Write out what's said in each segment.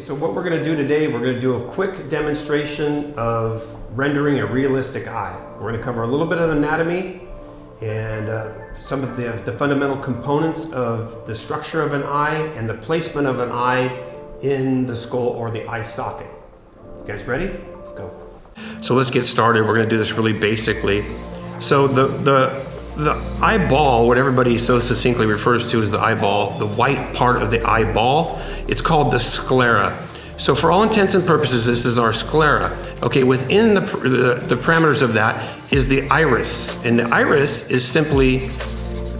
So what we're going to do today, we're going to do a quick demonstration of rendering a realistic eye. We're going to cover a little bit of anatomy and some of the fundamental components of the structure of an eye and the placement of an eye in the skull or the eye socket. You guys ready? Let's go. So let's get started. We're going to do this really basically. So the eyeball, what everybody so succinctly refers to as the eyeball, the white part of the eyeball, it's called the sclera. So for all intents and purposes, this is our sclera. Okay, within the parameters of that is the iris. And the iris is simply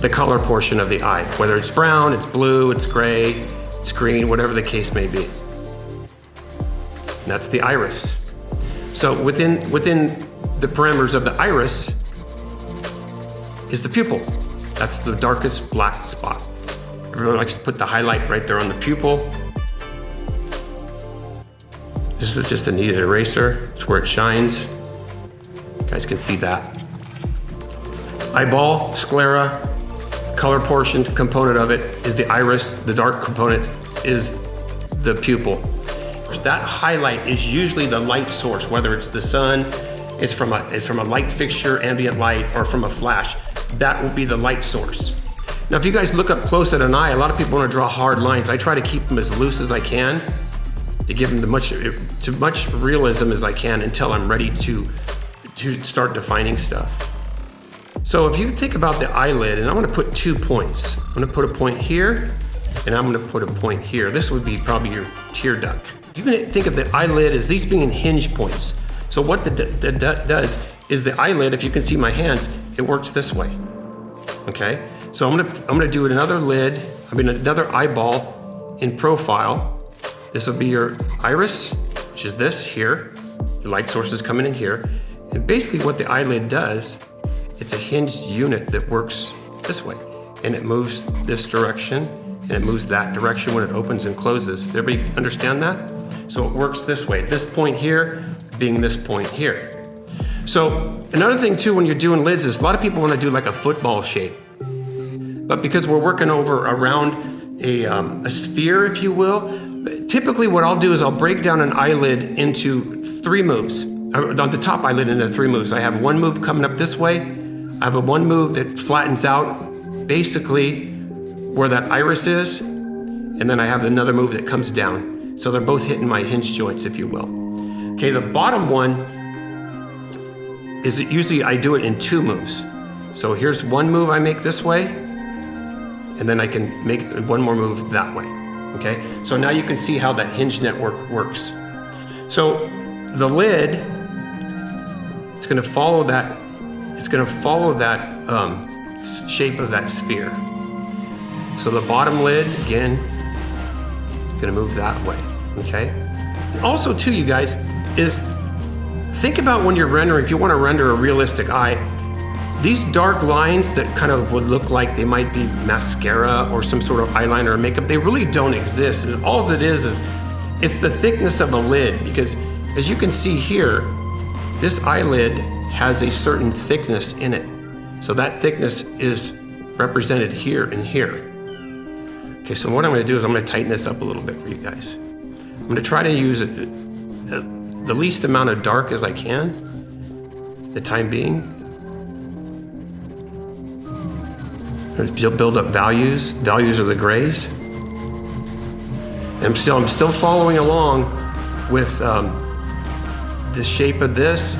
the color portion of the eye, whether it's brown, it's blue, it's gray, it's green, whatever the case may be. And that's the iris. So within the parameters of the iris is the pupil. That's the darkest black spot. Everyone likes to put the highlight right there on the pupil. This is just a kneaded eraser. It's where it shines. You guys can see that. Eyeball, sclera, color portion component of it is the iris. The dark component is the pupil. That highlight is usually the light source, whether it's the sun, it's from a light fixture, ambient light, or from a flash. That will be the light source. Now, if you guys look up close at an eye, a lot of people want to draw hard lines. I try to keep them as loose as I can to give them to much realism as I can until I'm ready to start defining stuff. So if you think about the eyelid, and I'm going to put 2 points. I'm going to put a point here, and I'm going to put a point here. This would be probably your tear duct. You can think of the eyelid as these being hinge points. So what that does is the eyelid, if you can see my hands, it works this way. Okay, so I'm gonna do another lid. Another eyeball in profile. This will be your iris, which is this here. Your light source is coming in here, and basically what the eyelid does, it's a hinged unit that works this way, and it moves this direction, and it moves that direction when it opens and closes. Does everybody understand that? So it works this way. This point here being this point here. So another thing too, when you're doing lids, is a lot of people want to do like a football shape. But because we're working around a sphere, if you will, typically what I'll do is I'll break down an eyelid into 3 moves. On the top eyelid into 3 moves. I have one move coming up this way. I have one move that flattens out basically where that iris is. And then I have another move that comes down. So they're both hitting my hinge joints, if you will. Okay, the bottom one is usually I do it in 2 moves. So here's one move I make this way, and then I can make one more move that way. Okay, so now you can see how that hinge network works. So the lid, it's going to follow that. It's going to follow that shape of that sphere. So the bottom lid again is going to move that way. Okay. Also, too, you guys, is think about when you're rendering. If you want to render a realistic eye, these dark lines that kind of would look like they might be mascara or some sort of eyeliner or makeup, they really don't exist. All it is it's the thickness of a lid, because as you can see here, this eyelid has a certain thickness in it. So that thickness is represented here and here. Okay, so what I'm going to do is I'm going to tighten this up a little bit for you guys. I'm going to try to use the least amount of dark as I can, the time being. Build up values. Values are the grays. And I'm still following along with the shape of this,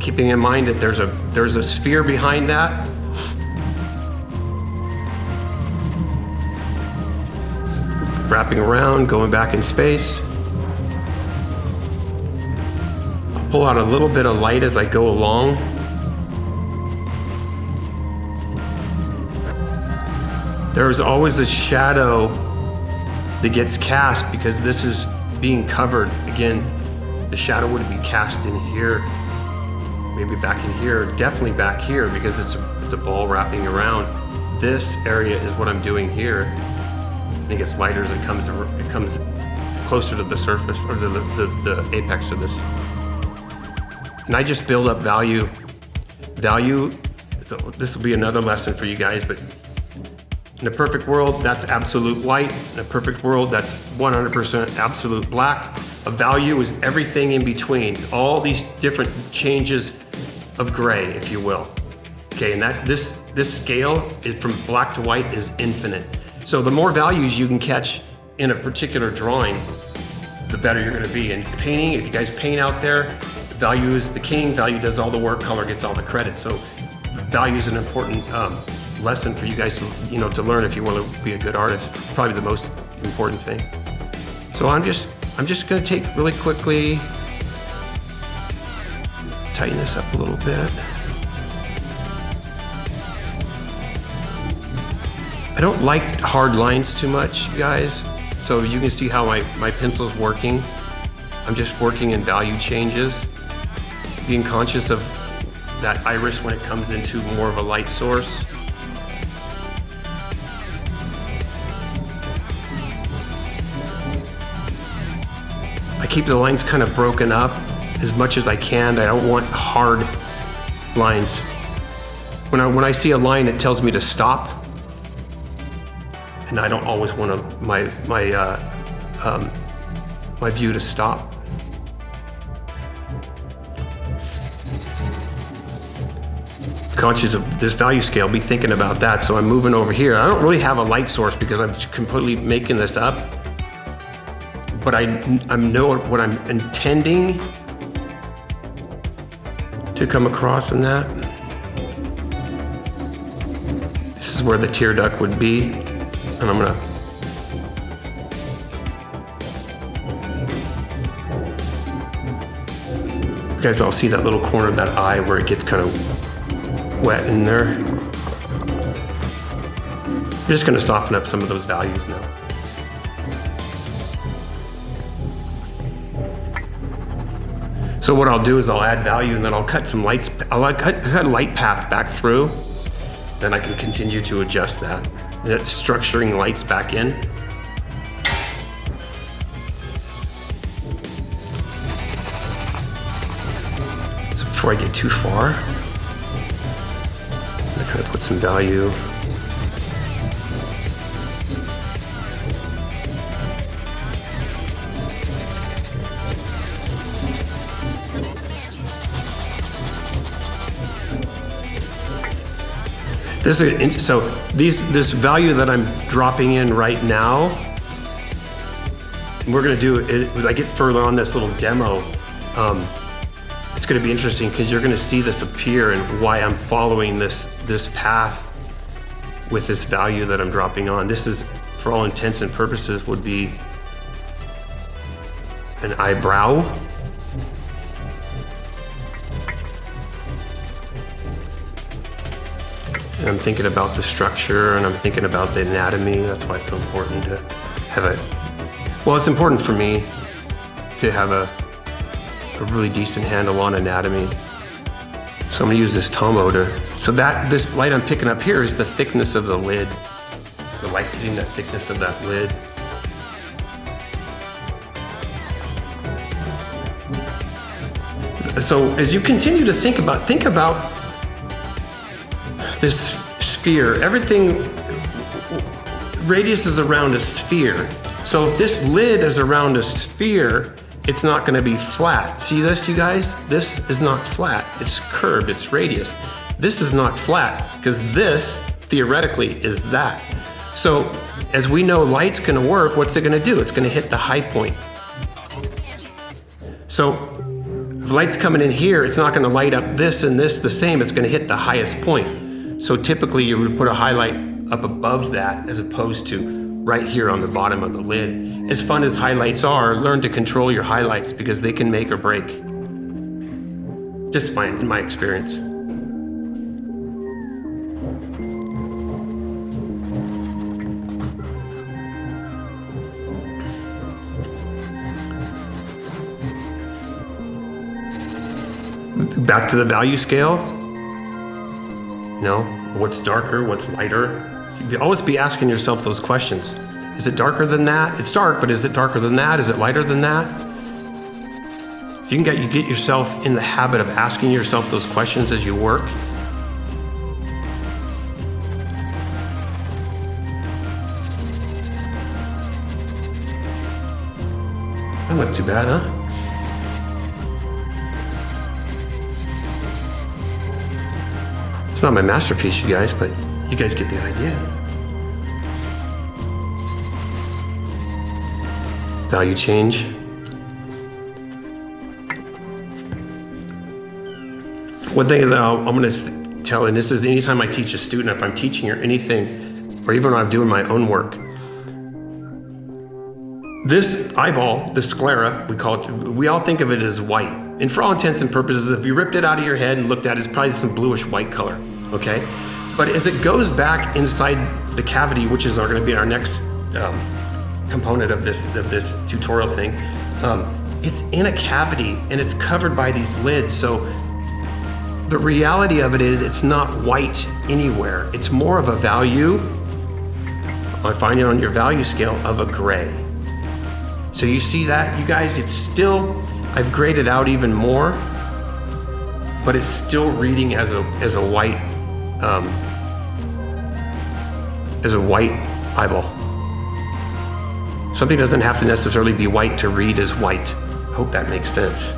keeping in mind that there's a sphere behind that. Wrapping around, going back in space. I'll pull out a little bit of light as I go along. There's always a shadow that gets cast because this is being covered. Again, the shadow would be cast in here, maybe back in here, definitely back here, because it's a ball wrapping around. This area is what I'm doing here. And it gets lighter as it comes closer to the surface or the apex of this. And I just build up value. This will be another lesson for you guys, but In a perfect world, that's absolute white. In a perfect world, that's 100% absolute black. A value is everything in between, all these different changes of gray, if you will. Okay, and this scale is from black to white is infinite. So the more values you can catch in a particular drawing, the better you're gonna be. And painting, if you guys paint out there, value is the king, value does all the work, color gets all the credit. So value is an important lesson for you guys to learn if you want to be a good artist. It's probably the most important thing. So I'm just gonna take really quickly, tighten this up a little bit. I don't like hard lines too much, guys. So you can see how my pencil's working. I'm just working in value changes, being conscious of that iris when it comes into more of a light source. I keep the lines kind of broken up as much as I can. I don't want hard lines. When I see a line, it tells me to stop, and I don't always want my view to stop. Conscious of this value scale, be thinking about that. So I'm moving over here. I don't really have a light source because I'm completely making this up, but I know what I'm intending to come across in that. This is where the tear duct would be, and I'm gonna you guys all see that little corner of that eye where it gets kind of wet in there. I'm just gonna soften up some of those values now. So what I'll do is I'll add value and then I'll cut some lights. I'll cut a light path back through. Then I can continue to adjust that. And that's structuring lights back in. So before I get too far, I kind of put some value. This value that I'm dropping in right now, we're gonna do it as I get further on this little demo. It's gonna be interesting because you're gonna see this appear and why I'm following this path with this value that I'm dropping on. This is, for all intents and purposes, would be an eyebrow. And I'm thinking about the structure and I'm thinking about the anatomy. That's why it's so important to have well, it's important for me to have a really decent handle on anatomy. So I'm gonna use this Tomo so this light I'm picking up here is the thickness of the lid. The light hitting the thickness of that lid. So as you continue to think about this sphere, everything, radius is around a sphere. So if this lid is around a sphere, it's not gonna be flat. See this, you guys? This is not flat, it's curved, it's radius. This is not flat, because this, theoretically, is that. So as we know light's gonna work, what's it gonna do? It's gonna hit the high point. So if light's coming in here, it's not gonna light up this and this the same, it's gonna hit the highest point. So typically you would put a highlight up above that as opposed to right here on the bottom of the lid. As fun as highlights are, learn to control your highlights because they can make or break. Just in my experience. Back to the value scale. What's darker, what's lighter? You'd always be asking yourself those questions. Is it darker than that? It's dark, but is it darker than that? Is it lighter than that? If you can get yourself in the habit of asking yourself those questions as you work, doesn't look too bad, huh? It's not my masterpiece, you guys, but you guys get the idea. Value change. One thing that I'm going to tell, and this is anytime I teach a student, if I'm teaching or anything, or even when I'm doing my own work, this eyeball, the sclera, we call it, we all think of it as white. And for all intents and purposes, if you ripped it out of your head and looked at it, it's probably some bluish white color, okay? But as it goes back inside the cavity, which is going to be our next component of this tutorial thing, it's in a cavity and it's covered by these lids. So the reality of it is it's not white anywhere. It's more of a value, I find it on your value scale, of a gray. So you see that, you guys, it's still, I've graded out even more, but it's still reading as a white eyeball. Something doesn't have to necessarily be white to read as white. I hope that makes sense.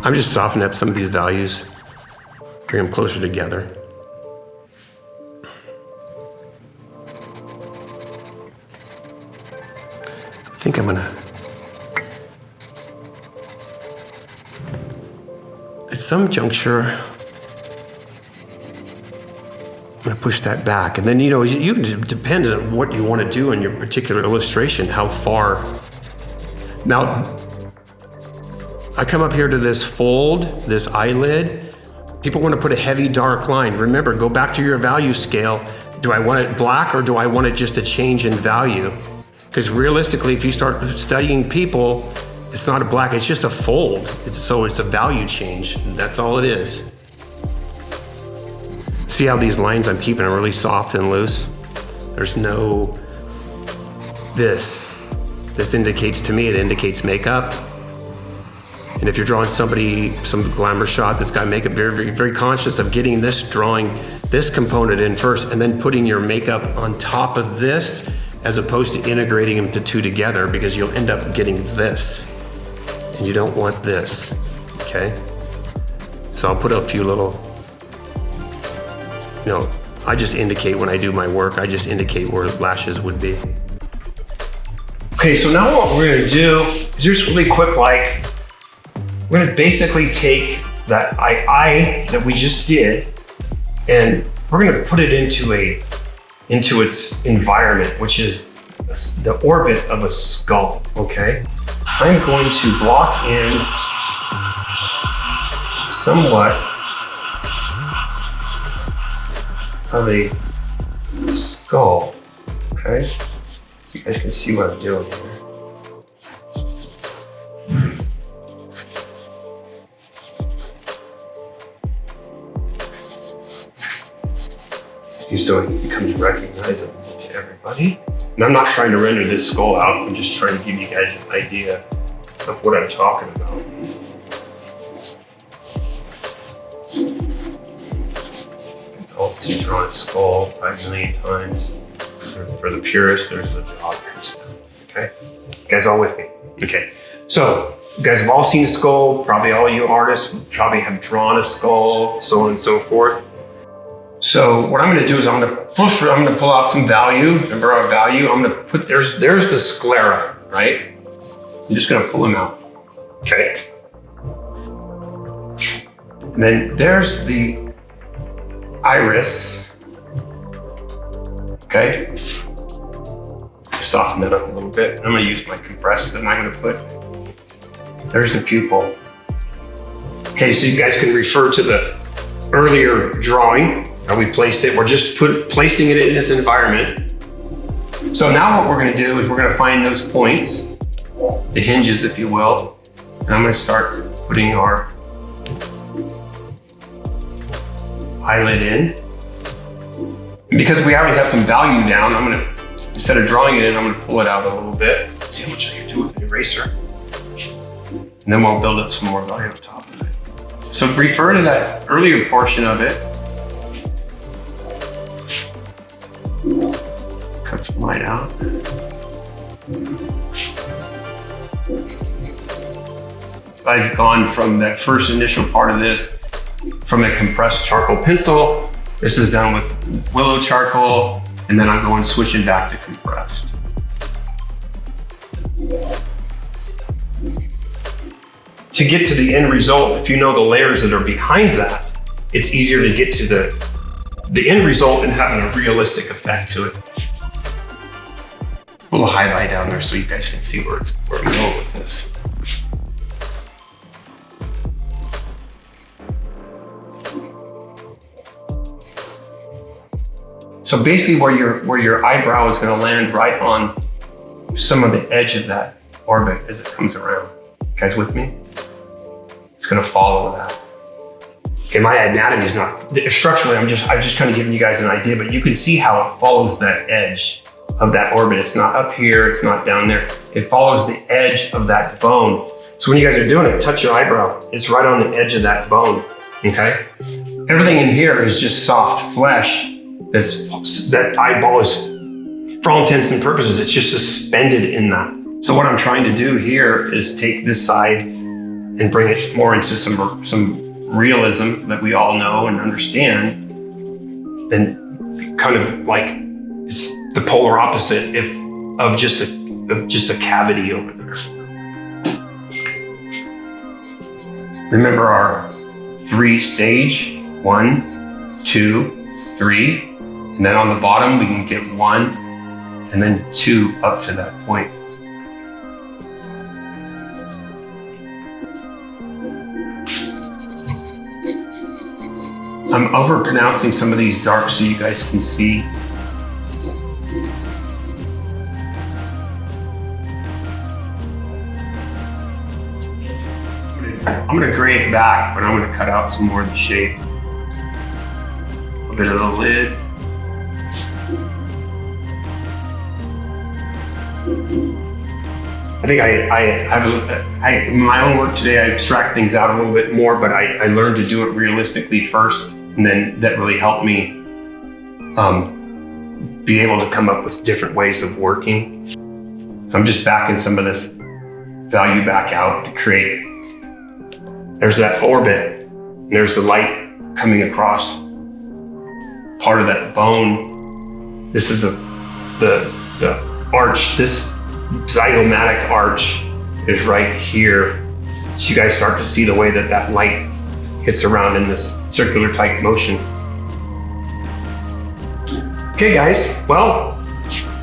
I'm just softening up some of these values, bring them closer together. I think I'm gonna, at some juncture, I'm gonna push that back. And then, you know, it depends on what you want to do in your particular illustration, how far. Now, I come up here to this fold, this eyelid. People want to put a heavy dark line. Remember, go back to your value scale. Do I want it black or do I want it just a change in value? Because realistically, if you start studying people, it's not a black, it's just a fold. So it's a value change. That's all it is. See how these lines I'm keeping are really soft and loose? There's no, this indicates to me, it indicates makeup. And if you're drawing somebody, some glamour shot that's got makeup, very, very, very conscious of getting this, drawing this component in first, and then putting your makeup on top of this, as opposed to integrating them the two together, because you'll end up getting this. And you don't want this, okay? So I'll put a few little, you know, I just indicate when I do my work, I just indicate where lashes would be. Okay, so now what we're gonna do is just really quick, like, we're gonna basically take that eye that we just did, and we're gonna put it into its environment, which is the orbit of a skull, okay? I'm going to block in somewhat of a skull, okay? So you guys can see what I'm doing here. So it becomes recognizable to everybody. And I'm not trying to render this skull out, I'm just trying to give you guys an idea of what I'm talking about. I'll see drawn a skull 5 million times. For the purist, there's the jaw comes down, okay? You guys all with me? Okay, so you guys have all seen a skull, probably all you artists probably have drawn a skull, so on and so forth. So what I'm going to do is I'm going to pull out some value. Remember our value? I'm going to put, there's the sclera, right? I'm just going to pull them out, okay? And then there's the iris, okay? Soften that up a little bit. I'm going to use my compress that I'm going to put. There's the pupil. Okay, so you guys can refer to the earlier drawing. How we placed it, we're just placing it in its environment. So now what we're gonna do is we're gonna find those points, the hinges, if you will, and I'm gonna start putting our eyelid in. And because we already have some value down, I'm gonna, instead of drawing it in, I'm gonna pull it out a little bit. See how much I can do with an eraser. And then we'll build up some more value on top of it. So refer to that earlier portion of it. Cut some light out. I've gone from that first initial part of this, from a compressed charcoal pencil. This is done with willow charcoal, and then I'm going switching back to compressed. To get to the end result, if you know the layers that are behind that, it's easier to get to the end result and having a realistic effect to it. Put a highlight down there so you guys can see where I'm going with this. So basically where your eyebrow is going to land right on some of the edge of that orbit as it comes around. You guys with me? It's going to follow that. Okay, my anatomy is not, structurally, I'm just kind of giving you guys an idea, but you can see how it follows that edge of that orbit. It's not up here, it's not down there. It follows the edge of that bone. So when you guys are doing it, touch your eyebrow. It's right on the edge of that bone, okay? Everything in here is just soft flesh. That eyeball is, for all intents and purposes, it's just suspended in that. So what I'm trying to do here is take this side and bring it more into some realism that we all know and understand, and kind of like it's the polar opposite of just a cavity over there. Remember our 3-stage, 1, 2, 3. And then on the bottom, we can get 1 and then 2 up to that point. I'm over-pronouncing some of these darks so you guys can see. I'm gonna gray it back, but I'm gonna cut out some more of the shape. A bit of the lid. I think in my own work today, I abstract things out a little bit more, but I learned to do it realistically first, and then that really helped me be able to come up with different ways of working. So I'm just backing some of this value back out to create. There's that orbit, and there's the light coming across part of that bone. This is the arch. This zygomatic arch is right here. So you guys start to see the way that light hits around in this circular type motion. Okay guys, well,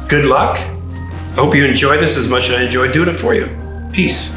good luck. I hope you enjoy this as much as I enjoyed doing it for you. Peace.